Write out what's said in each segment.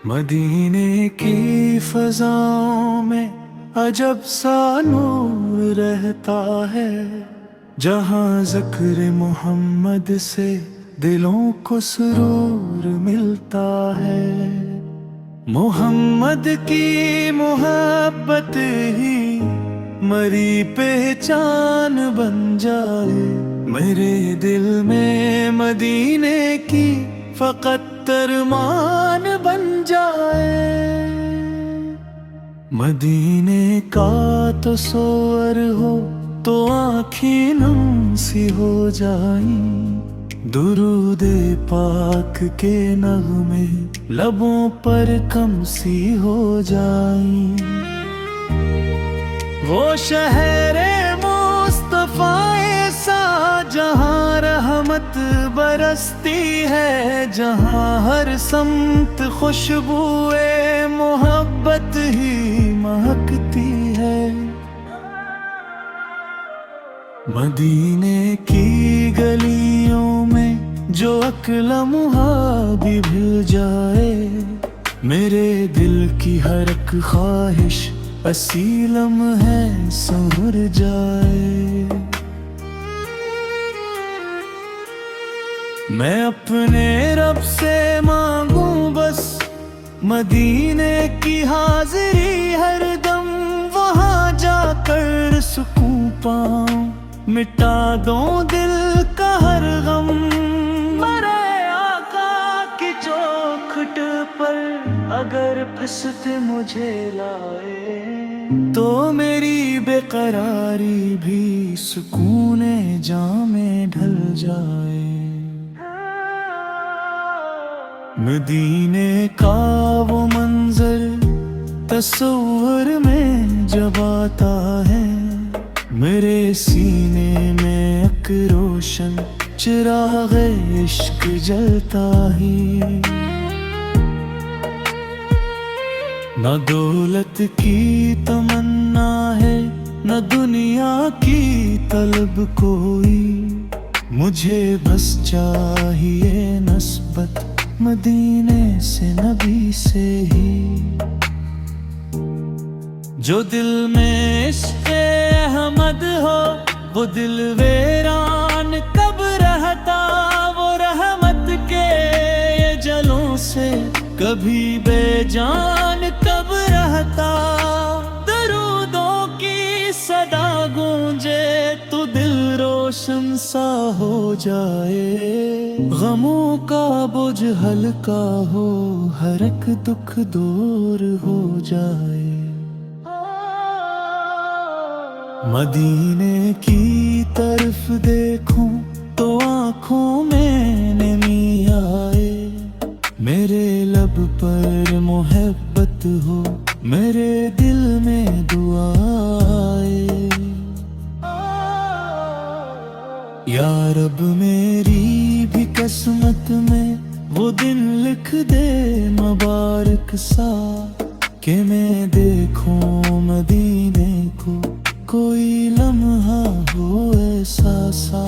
मदीने की फजाओं में अजब सा नूर रहता है। जहाँ ज़िक्र मोहम्मद से दिलों को सुरूर मिलता है। मोहम्मद की मोहब्बत ही मरी पहचान बन जाए। मेरे दिल में मदीने की फ़कत तरमान बन जाए। मदीने का तो सोअर हो तो आँखें नम सी हो जाईं। दुरूदे पाक के नगमे लबों पर कम सी हो जाईं। वो शहरे मुस्तफा सा जहाँ रहमत बरसती है। जहाँ हर समत खुशबुए मोहब्बत ही महकती है। मदीने की गलियों में जो अक्लम्हा भी भूल जाए। मेरे दिल की हर एक ख्वाहिश असीलम है संवर जाए। मैं अपने रब से मांगूं बस मदीने की हाजिरी हर दम। वहाँ जाकर सुकून पाऊं मिटा दो दिल का हर गम। मेरे आका की चौखट पर अगर फंसते मुझे लाए तो मेरी बेकरारी भी सुकूने जां में ढल जाए। मदीने का वो मंजर तस्वीर में जब आता है। मेरे सीने में एक रोशन चिराग इश्क जलता ही। न दौलत की तमन्ना है न दुनिया की तलब कोई। मुझे बस चाहिए नस्बत मदीने से नबी से ही। जो दिल में इश्क़ अहमद हो वो दिल वीरान कब रहता। वो रहमत के जलों से कभी बेजान कब रहता। दरूदों की सदा गूंजे तो दिल रोशन सा हो जाए। गमों का बोझ हल्का हो हर एक दुख दूर हो जाए। मदीने की तरफ देखूं तो आँखों में नमी आए। मेरे लब पर मोहब्बत हो मेरे दिल में दुआ आए। या रब मेरी भी किस्मत में वो दिन लिख दे मुबारक सा। कि मैं देखूं मदीने को कोई लम्हा हो ऐसा सा।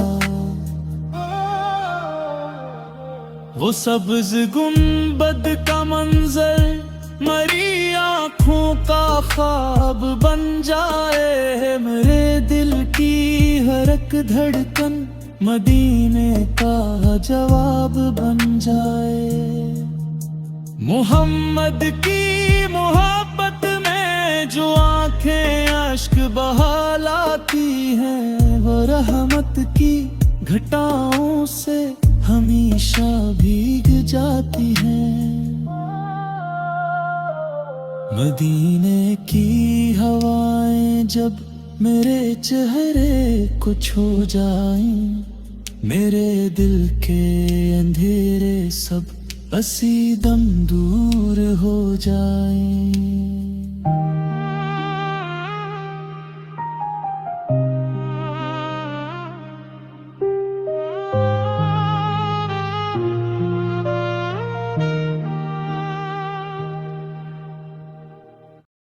वो सब्ज गुंबद का मंजर मरी आँखों का ख्वाब बन जाए। मेरे दिल की हर एक धड़कन मदीने का जवाब बन जाए। मोहम्मद की मोहब्बत में जो आंखें अश्क बहा लाती हैं। वो रहमत की घटाओं से हमेशा भीग जाती हैं। मदीने की हवाएं जब मेरे चेहरे को छू जाएं। मेरे दिल के अंधेरे सब असीदम दूर हो जाएं।